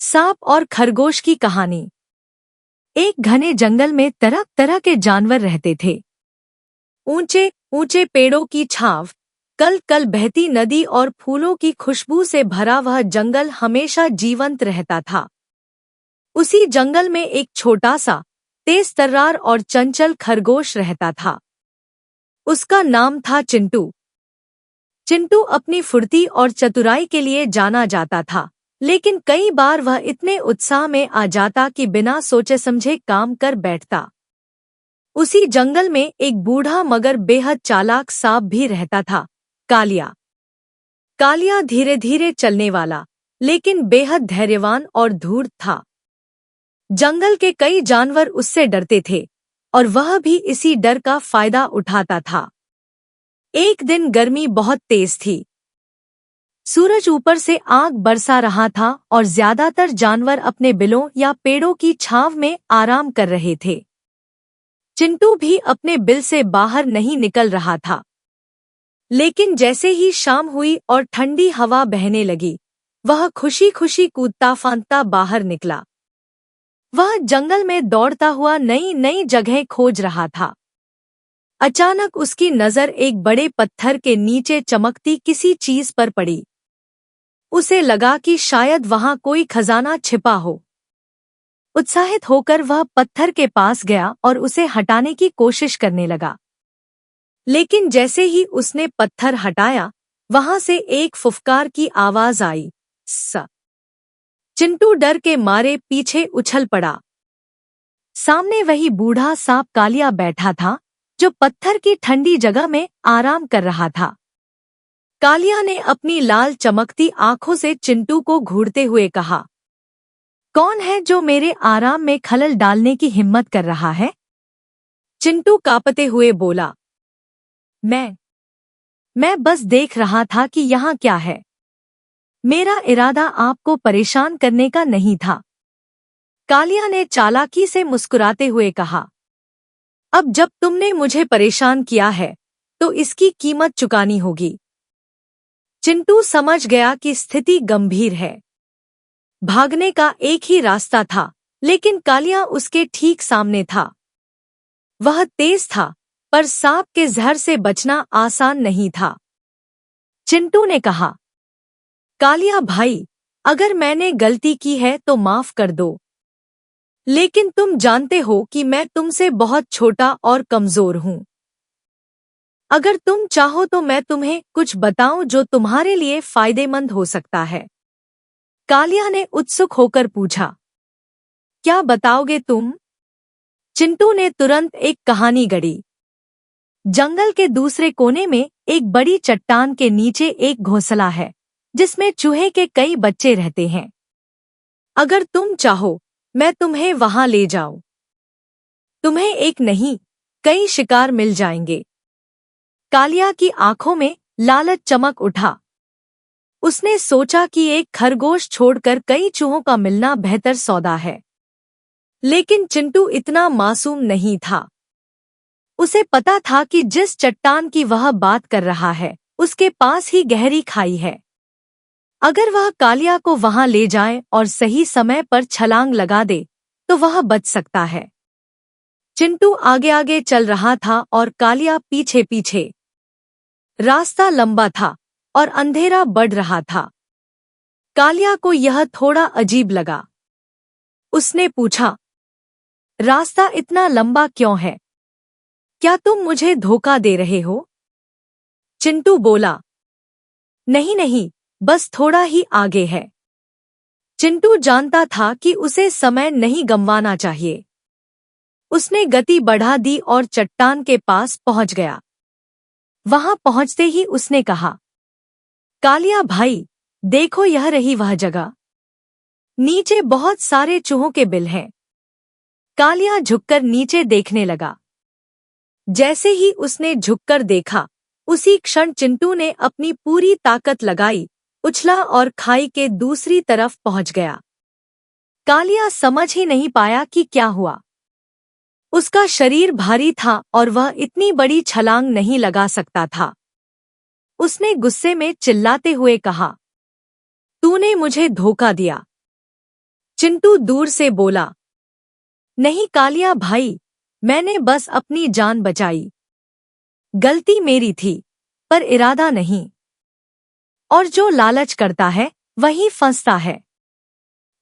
सांप और खरगोश की कहानी। एक घने जंगल में तरह तरह के जानवर रहते थे। ऊंचे ऊंचे पेड़ों की छांव, कल कल बहती नदी और फूलों की खुशबू से भरा वह जंगल हमेशा जीवंत रहता था। उसी जंगल में एक छोटा सा, तेज तर्रार और चंचल खरगोश रहता था। उसका नाम था चिंटू। चिंटू अपनी फुर्ती और चतुराई के लिए जाना जाता था, लेकिन कई बार वह इतने उत्साह में आ जाता कि बिना सोचे समझे काम कर बैठता। उसी जंगल में एक बूढ़ा मगर बेहद चालाक सांप भी रहता था, कालिया। कालिया धीरे धीरे चलने वाला, लेकिन बेहद धैर्यवान और धूर्त था। जंगल के कई जानवर उससे डरते थे और वह भी इसी डर का फायदा उठाता था। एक दिन गर्मी बहुत तेज थी। सूरज ऊपर से आग बरसा रहा था और ज्यादातर जानवर अपने बिलों या पेड़ों की छांव में आराम कर रहे थे। चिंटू भी अपने बिल से बाहर नहीं निकल रहा था। लेकिन जैसे ही शाम हुई और ठंडी हवा बहने लगी, वह खुशी खुशी कूदता फांदता बाहर निकला। वह जंगल में दौड़ता हुआ नई नई जगह खोज रहा था। अचानक उसकी नजर एक बड़े पत्थर के नीचे चमकती किसी चीज पर पड़ी। उसे लगा कि शायद वहां कोई खजाना छिपा हो। उत्साहित होकर वह पत्थर के पास गया और उसे हटाने की कोशिश करने लगा। लेकिन जैसे ही उसने पत्थर हटाया, वहां से एक फुफकार की आवाज आई, स। चिंटू डर के मारे पीछे उछल पड़ा। सामने वही बूढ़ा सांप कालिया बैठा था, जो पत्थर की ठंडी जगह में आराम कर रहा था। कालिया ने अपनी लाल चमकती आंखों से चिंटू को घूरते हुए कहा, कौन है जो मेरे आराम में खलल डालने की हिम्मत कर रहा है? चिंटू कांपते हुए बोला, मैं बस देख रहा था कि यहाँ क्या है। मेरा इरादा आपको परेशान करने का नहीं था। कालिया ने चालाकी से मुस्कुराते हुए कहा, अब जब तुमने मुझे परेशान किया है, तो इसकी कीमत चुकानी होगी। चिंटू समझ गया कि स्थिति गंभीर है। भागने का एक ही रास्ता था, लेकिन कालिया उसके ठीक सामने था। वह तेज था, पर सांप के जहर से बचना आसान नहीं था। चिंटू ने कहा, कालिया भाई, अगर मैंने गलती की है तो माफ कर दो। लेकिन तुम जानते हो कि मैं तुमसे बहुत छोटा और कमजोर हूं। अगर तुम चाहो तो मैं तुम्हें कुछ बताऊं जो तुम्हारे लिए फायदेमंद हो सकता है। कालिया ने उत्सुक होकर पूछा, क्या बताओगे तुम? चिंटू ने तुरंत एक कहानी गढ़ी। जंगल के दूसरे कोने में एक बड़ी चट्टान के नीचे एक घोंसला है, जिसमें चूहे के कई बच्चे रहते हैं। अगर तुम चाहो, मैं तुम्हें वहां ले जाऊं। तुम्हें एक नहीं, कई शिकार मिल जाएंगे। कालिया की आंखों में लालच चमक उठा। उसने सोचा कि एक खरगोश छोड़कर कई चूहों का मिलना बेहतर सौदा है। लेकिन चिंटू इतना मासूम नहीं था। उसे पता था कि जिस चट्टान की वह बात कर रहा है, उसके पास ही गहरी खाई है। अगर वह कालिया को वहां ले जाए और सही समय पर छलांग लगा दे, तो वह बच सकता है। चिंटू आगे आगे चल रहा था और कालिया पीछे पीछे। रास्ता लंबा था और अंधेरा बढ़ रहा था। कालिया को यह थोड़ा अजीब लगा। उसने पूछा, रास्ता इतना लंबा क्यों है? क्या तुम मुझे धोखा दे रहे हो? चिंटू बोला, नहीं नहीं, बस थोड़ा ही आगे है। चिंटू जानता था कि उसे समय नहीं गंवाना चाहिए। उसने गति बढ़ा दी और चट्टान के पास पहुंच गया। वहां पहुंचते ही उसने कहा, कालिया भाई, देखो यह रही वह जगह। नीचे बहुत सारे चूहों के बिल हैं। कालिया झुककर नीचे देखने लगा। जैसे ही उसने झुककर देखा, उसी क्षण चिंटू ने अपनी पूरी ताकत लगाई, उछला और खाई के दूसरी तरफ पहुंच गया। कालिया समझ ही नहीं पाया कि क्या हुआ। उसका शरीर भारी था और वह इतनी बड़ी छलांग नहीं लगा सकता था। उसने गुस्से में चिल्लाते हुए कहा, तूने मुझे धोखा दिया। चिंटू दूर से बोला, नहीं कालिया भाई, मैंने बस अपनी जान बचाई। गलती मेरी थी, पर इरादा नहीं। और जो लालच करता है वही फंसता है।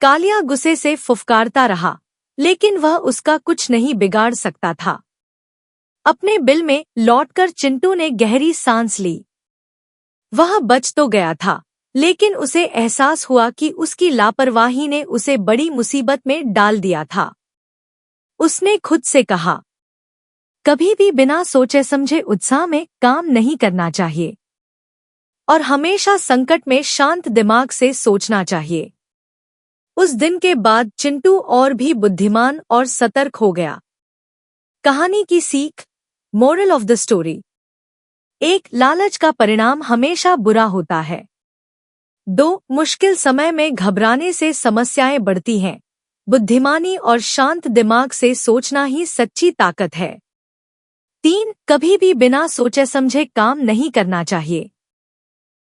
कालिया गुस्से से फुफकारता रहा, लेकिन वह उसका कुछ नहीं बिगाड़ सकता था। अपने बिल में लौटकर चिंटू ने गहरी सांस ली। वह बच तो गया था, लेकिन उसे एहसास हुआ कि उसकी लापरवाही ने उसे बड़ी मुसीबत में डाल दिया था। उसने खुद से कहा, कभी भी बिना सोचे समझे उत्साह में काम नहीं करना चाहिए और हमेशा संकट में शांत दिमाग से सोचना चाहिए। उस दिन के बाद चिंटू और भी बुद्धिमान और सतर्क हो गया। कहानी की सीख, मोरल ऑफ द स्टोरी। 1. लालच का परिणाम हमेशा बुरा होता है। 2. मुश्किल समय में घबराने से समस्याएं बढ़ती हैं। बुद्धिमानी और शांत दिमाग से सोचना ही सच्ची ताकत है। 3. कभी भी बिना सोचे समझे काम नहीं करना चाहिए।